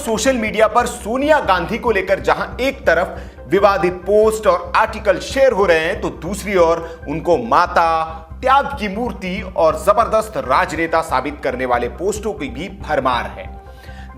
Social media पर सोनिया गांधी को लेकर जहां एक तरफ विवादित पोस्ट और आर्टिकल शेयर हो रहे हैं, तो दूसरी ओर उनको माता, त्याग की मूर्ति और जबरदस्त राजनेता साबित करने वाले पोस्टों की भी भरमार है।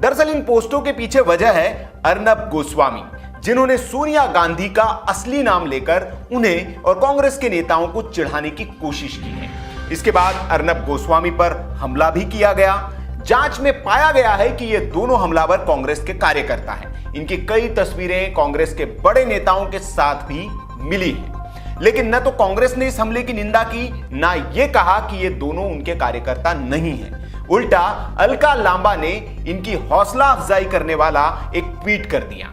दरअसल इन पोस्टों के पीछे वजह है अर्नब गोस्वामी, जिन्होंने सोनिया गांधी का असली नाम लेकर उन्हें और कांग्रेस के नेताओं को चिढ़ाने की कोशिश की है। इसके बाद अर्नब गोस्वामी पर हमला भी किया गया। जांच में पाया गया है कि ये दोनों हमलावर कांग्रेस के कार्यकर्ता हैं। इनकी कई तस्वीरें कांग्रेस के बड़े नेताओं के साथ भी मिली हैं। लेकिन न तो कांग्रेस ने इस हमले की निंदा की, ना ये कहा कि ये दोनों उनके कार्यकर्ता नहीं हैं। उल्टा अलका लांबा ने इनकी हौसला अफजाई करने वाला एक ट्वीट कर दिया।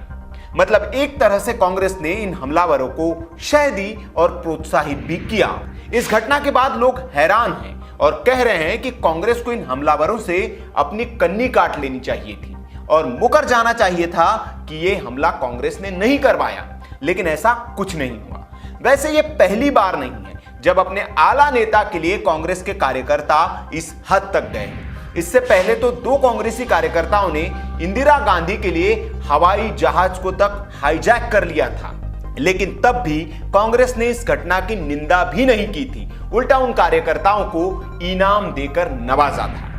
मतलब एक तरह से कांग्रेस ने इन हमलावरों को शह दी और प्रोत्साहित भी किया। इस घटना के बाद लोग हैरान हैं और कह रहे हैं कि कांग्रेस को इन हमलावरों से अपनी कन्नी काट लेनी चाहिए थी और मुकर जाना चाहिए था कि यह हमला कांग्रेस ने नहीं करवाया। लेकिन ऐसा कुछ नहीं हुआ। वैसे यह पहली बार नहीं है जब अपने आला नेता के लिए कांग्रेस के कार्यकर्ता इस हद तक गए। इससे पहले तो दो कांग्रेसी कार्यकर्ताओं ने इंदिरा गांधी के लिए हवाई जहाज को तक हाईजैक कर लिया था, लेकिन तब भी कांग्रेस ने इस घटना की निंदा भी नहीं की थी। उल्टा उन कार्यकर्ताओं को इनाम देकर नवाजा था।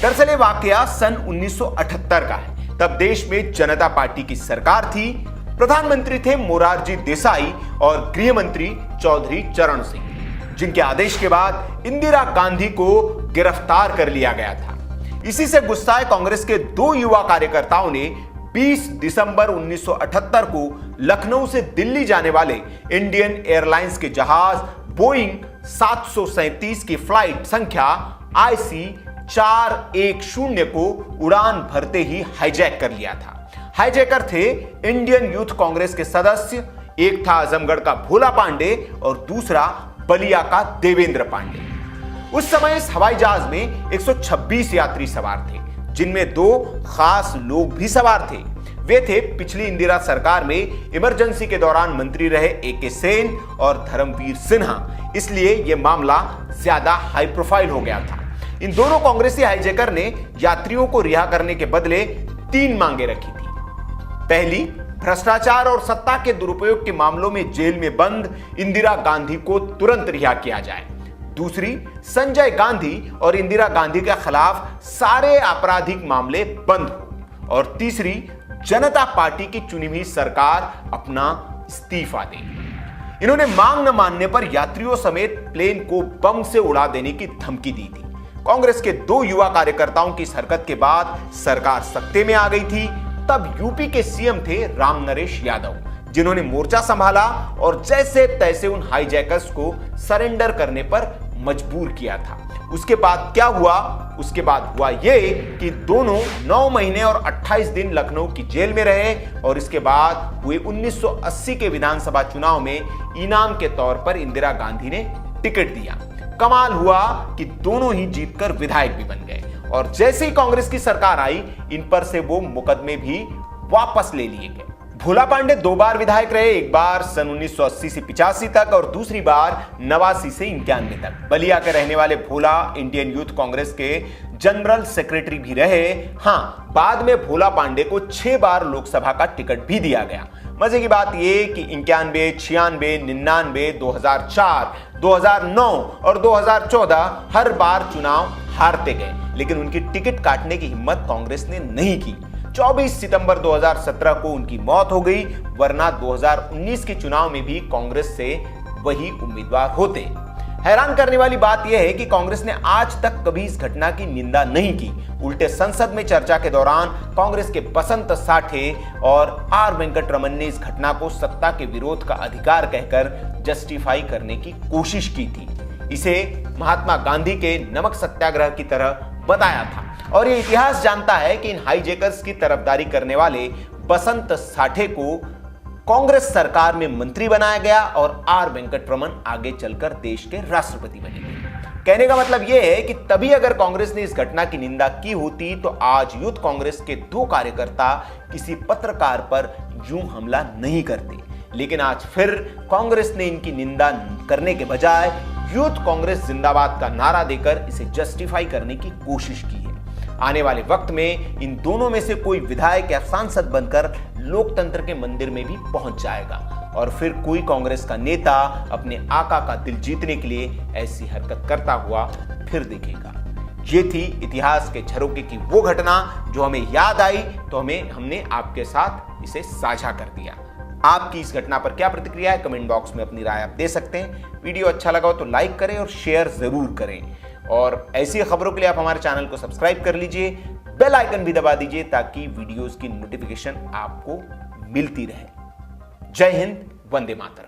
दरअसल ये वाकया सन 1978 का है। तब देश में जनता पार्टी की सरकार थी। प्रधानमंत्री थे मोरारजी देसाई और गृह मंत्री चौधरी चरण सिंह, जिनके आदेश के बाद इंदिरा गांधी को गिरफ्तार कर लिया गया था। इसी से गुस्साए कांग्रेस के दो युवा कार्यकर्ताओं ने 20 दिसंबर 1978 को लखनऊ से दिल्ली जाने वाले इंडियन एयरलाइंस के जहाज बोइंग 737 की फ्लाइट संख्या IC 410 को उड़ान भरते ही हाईजैक कर लिया था। हाईजैकर थे इंडियन यूथ कांग्रेस के सदस्य। एक था आजमगढ़ का भोला पांडे और दूसरा बलिया का देवेंद्र पांडे। उस समय इस हवाई जहाज में 126 यात्री सवार थे, जिनमें दो खास लोग भी सवार थे। वे थे पिछली इंदिरा सरकार में इमरजेंसी के दौरान मंत्री रहे AK सेन और धर्मवीर सिन्हा। इसलिए यह मामला ज्यादा हाई प्रोफाइल हो गया था। इन दोनों कांग्रेसी हाईजैकर ने यात्रियों को रिहा करने के बदले 3 मांगे रखी थी। पहली, भ्रष्टाचार और सत्ता के दुरुपयोग के मामलों में जेल में बंद इंदिरा गांधी को तुरंत रिहा किया जाए। दूसरी, संजय गांधी और इंदिरा गांधी के खिलाफ सारे आपराधिक मामले बंद हो। और तीसरी, जनता पार्टी की चुनी हुई सरकार अपना इस्तीफा दे। इन्होंने मांग न मानने पर यात्रियों समेत प्लेन को बम से उड़ा देने की धमकी दी थी। कांग्रेस के दो युवा कार्यकर्ताओं की इस हरकत के बाद सरकार सत्ते में आ गई थी। तब यूपी के CM थे राम नरेश यादव, जिन्होंने मोर्चा संभाला और जैसे तैसे उन हाईजैकर्स को सरेंडर करने पर मजबूर किया था। उसके बाद क्या हुआ? उसके बाद हुआ यह कि दोनों 9 महीने और 28 दिन लखनऊ की जेल में रहे और इसके बाद हुए 1980 के विधानसभा चुनाव में इनाम के तौर पर इंदिरा गांधी ने टिकट दिया। कमाल हुआ कि दोनों ही जीतकर विधायक भी बन गए और जैसे ही कांग्रेस की सरकार आई, इन पर से वो मुकदमे भी वापस ले लिए गए। भोला पांडे 2 बार विधायक रहे, एक बार सन 1980 से 85 तक और दूसरी बार 89 से 91 तक। बलिया के रहने वाले भोला इंडियन यूथ कांग्रेस के जनरल सेक्रेटरी भी रहे। हाँ, बाद में भोला पांडे को 6 बार लोकसभा का टिकट भी दिया गया। मजे की बात यह कि 91, 96, 99, 2004, 2009 और 2014 हर बार चुनाव हारते गए, लेकिन उनकी टिकट काटने की हिम्मत कांग्रेस ने नहीं की। 24 सितंबर 2017 को उनकी मौत हो गई, वरना 2019 के चुनाव में भी कांग्रेस से वही उम्मीदवार होते। हैरान करने वाली बात यह है कि कांग्रेस ने आज तक कभी इस घटना की निंदा नहीं की। उल्टे संसद में चर्चा के दौरान कांग्रेस के बसंत साठे और R वेंकटरमन ने इस घटना को सत्ता के विरोध का अधिकार कहकर जस्टिफाई करने की कोशिश की थी। इसे महात्मा गांधी के नमक सत्याग्रह की तरह बताया था और यह इतिहास जानता है कि इन हाईजैकर्स की तरफदारी करने वाले बसंत साठे को कांग्रेस सरकार में मंत्री बनाया गया और R वेंकटरमन आगे चलकर देश के राष्ट्रपति बने। कहने का मतलब यह है कि तभी अगर कांग्रेस ने इस घटना की निंदा की होती तो आज यूथ कांग्रेस के 2 कार्यकर्ता किसी पत्रकार पर यूं हमला नहीं करते। लेकिन आज फिर कांग्रेस ने इनकी निंदा करने के बजाय यूथ कांग्रेस जिंदाबाद का नारा देकर इसे जस्टिफाई करने की कोशिश की है। आने वाले वक्त में इन दोनों में से कोई विधायक या सांसद बनकर लोकतंत्र के मंदिर में भी पहुंच जाएगा और फिर कोई कांग्रेस का नेता अपने आका का दिल जीतने के लिए ऐसी हरकत करता हुआ फिर दिखेगा। ये थी इतिहास के झरोखे की वो घटना जो हमें याद आई तो हमने आपके साथ इसे साझा कर दिया। आपकी इस घटना पर क्या प्रतिक्रिया है, कमेंट बॉक्स में अपनी राय आप दे सकते हैं। वीडियो अच्छा लगा हो तो लाइक करें और शेयर जरूर करें और ऐसी खबरों के लिए आप हमारे चैनल को सब्सक्राइब कर लीजिए, बेल आइकन भी दबा दीजिए ताकि वीडियोस की नोटिफिकेशन आपको मिलती रहे। जय हिंद, वंदे मातरम।